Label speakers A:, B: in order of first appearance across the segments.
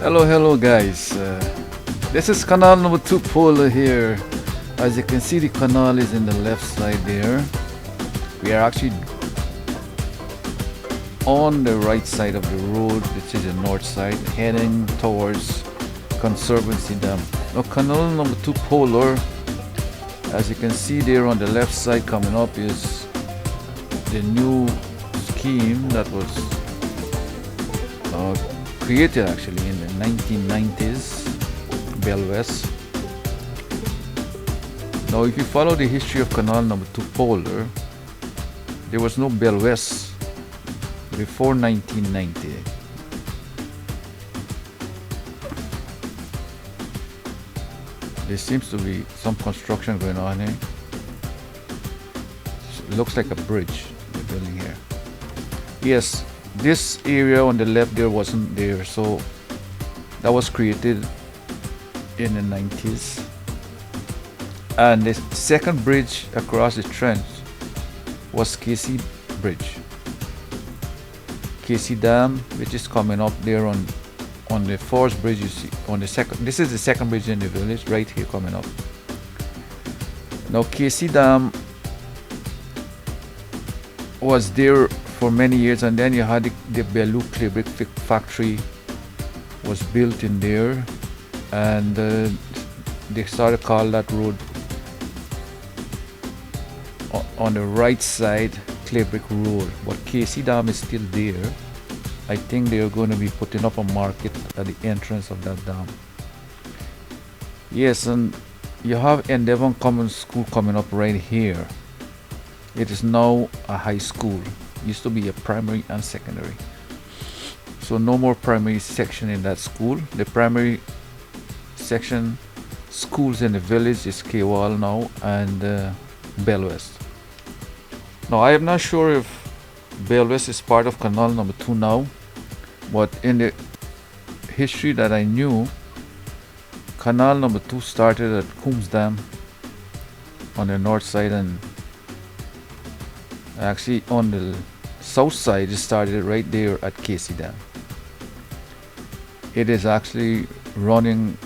A: Hello guys. This is canal number 2 Polder here. As you can see, the canal is in the left side there. We are actually on the right side of the road, which is the north side, heading towards Conservancy Dam. Now canal number 2 Polder, as you can see there on the left side coming up, is the new scheme that was created actually in the 1990s, Bell West. Now if you follow the history of canal number 2 Polder, there was no Bell West before 1990. There seems to be some construction going on here. It looks like a bridge they're building here. Yes, this area on the left there wasn't there, so that was created in the 90s. And the second bridge across the trench was KC Bridge. KC Dam, which is coming up there on the first bridge you see on the second. This is the second bridge in the village right here coming up. Now KC Dam was there for many years, and then you had the Bellu clay brick factory was built in there, and they started to call that road on the right side clay brick road. But KC Dam is still there. I think they are going to be putting up a market at the entrance of that dam. Yes, and you have Endeavor Common School coming up right here. It is now a high school. Used to be a primary and secondary. So no more primary section in that school. The primary section schools in the village is Kwal now and Bell West. Now I am not sure if Bell West is part of canal number 2 now, but in the history that I knew, canal number 2 started at Coombs Dam on the north side, and actually on the south side it started right there at KC Dam. It is actually running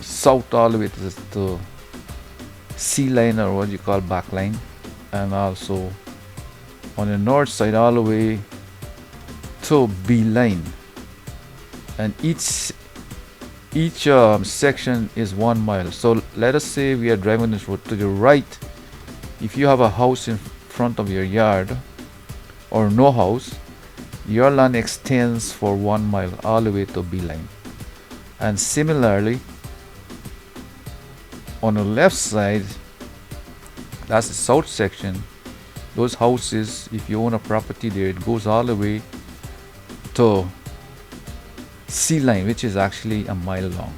A: south all the way to C line, or what you call back line, and also on the north side all the way to B line, and each section is 1 mile. So let us say we are driving this road. To the right, if you have a house in front of your yard or no house, your land extends for 1 mile all the way to B line. And similarly on the left side, that's the south section, those houses, if you own a property there, it goes all the way to C line, which is actually a mile long.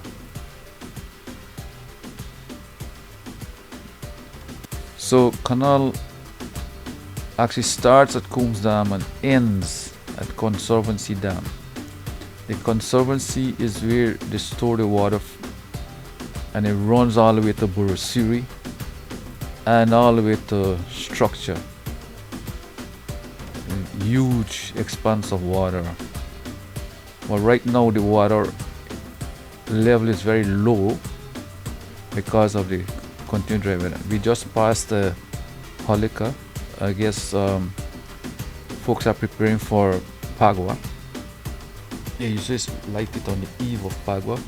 A: So canal actually starts at Coombs Dam and ends at Conservancy Dam. The Conservancy is where they store the water, and it runs all the way to Burasiri and all the way to Structure. A huge expanse of water. Well, right now the water level is very low because of the continued driving. We just passed the Holika. I guess folks are preparing for Pagua. They usually light it on the eve of Pagua.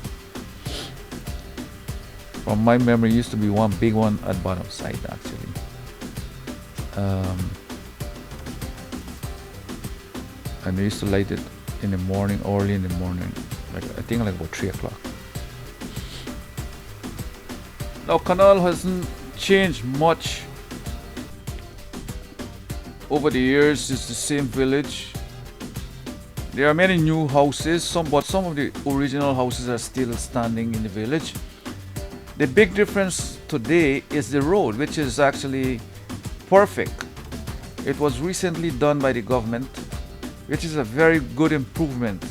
A: From my memory, used to be one big one at bottom side actually. And they used to light it in the morning, early in the morning, like I think like about 3 o'clock. Now canal hasn't changed much over the years. It's the same village. There are many new houses, but some of the original houses are still standing in the village. The big difference today is the road, which is actually perfect. It was recently done by the government, which is a very good improvement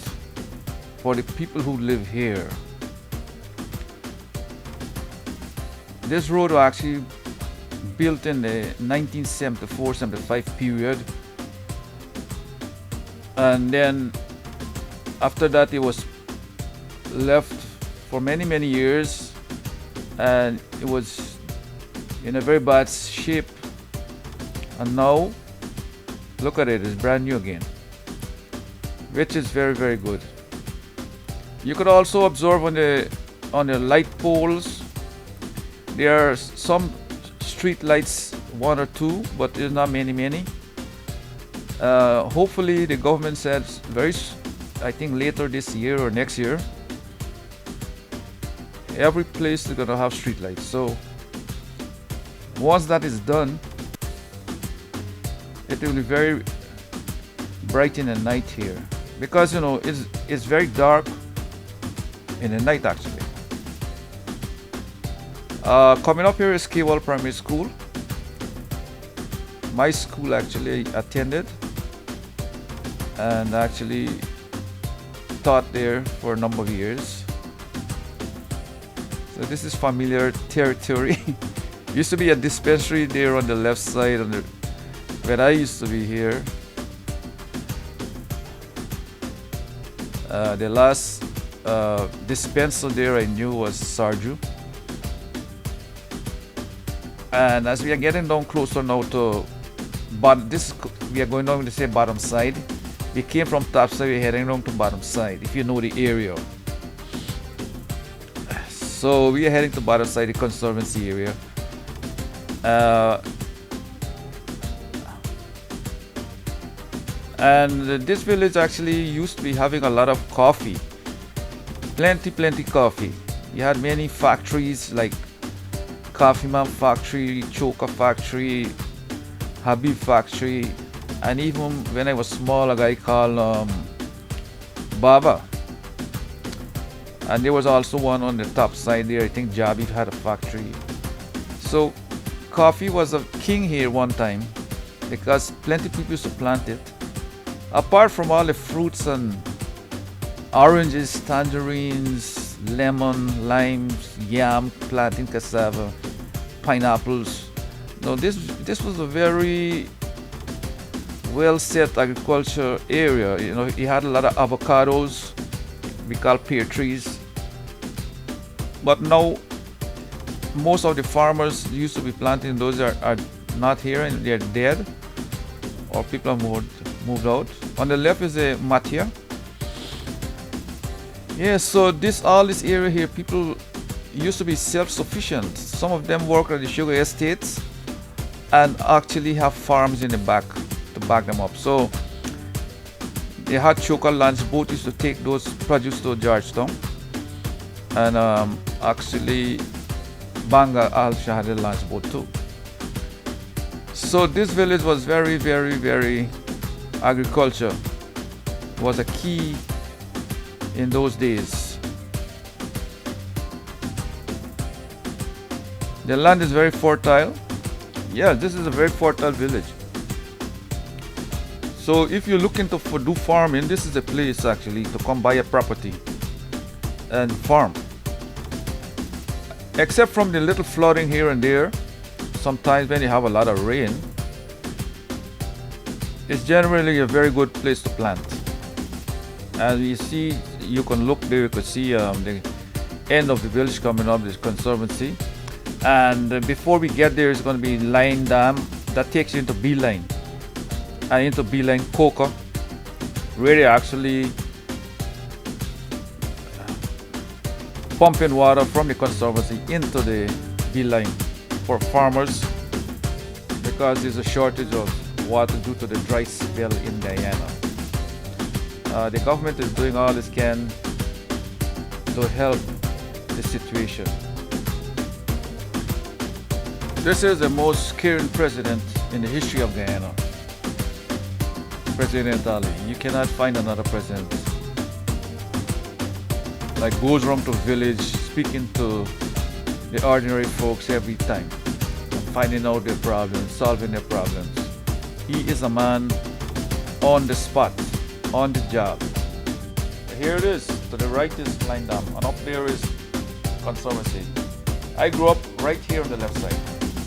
A: for the people who live here. This road was actually built in the 1974-75 period, and then After that, it was left for many, many years, and it was in a very bad shape. And now, look at it, it's brand new again, which is very, very good. You could also observe on the light poles, there are some street lights, one or two, but there's not many. Hopefully the government says I think later this year or next year, every place is gonna have street lights. So once that is done, it will be very bright in the night here, because it's very dark in the night actually. Coming up here is Kewal Primary School. My school actually attended and actually taught there for a number of years. So this is familiar territory. Used to be a dispensary there on the left side when I used to be here. The last dispenser there I knew was Sarju. And as we are getting down closer now to we are going down the same bottom side. We came from top side, we're heading down to bottom side, if you know the area. So we are heading to bottom side, the conservancy area. And this village actually used to be having a lot of coffee. Plenty coffee. You had many factories like Coffee Man Factory, Choka Factory, Habib Factory, and even when I was small, a guy called Baba. And there was also one on the top side there, I think Jabi had a factory. So coffee was a king here one time because plenty people used to plant it. Apart from all the fruits and oranges, tangerines, lemon, limes, yam, plantain, cassava, pineapples. No, this was a very well set agriculture area. He had a lot of avocados, we call pear trees. But now most of the farmers used to be planting those are not here and they're dead, or people have moved out. On the left is a matia. Yeah, so all this area here, people used to be self-sufficient. Some of them work at the sugar estates and actually have farms in the back to back them up. So they had Choka lunch boat used to take those produce to Georgetown, and actually Banga also had a lunch boat too. So this village was very agriculture was a key in those days. The land is very fertile. Yeah, this is a very fertile village. So if you're looking to do farming, this is a place actually to come buy a property and farm. Except from the little flooding here and there, sometimes when you have a lot of rain, it's generally a very good place to plant. As you see, you can look there, you could see the end of the village coming up, this conservancy. And before we get there, it's going to be Line Dam that takes you into B-Line. And into B-Line Coca, where they actually pumping water from the conservancy into the B-Line for farmers, because there's a shortage of water due to the dry spell in Guyana. The government is doing all it can to help the situation. This is the most caring president in the history of Guyana. President Ali. You cannot find another president like goes around to village speaking to the ordinary folks every time, finding out their problems, solving their problems. He is a man on the spot, on the job. Here it is. To the right is Line Dam, and up there is Conservancy. I grew up right here on the left side.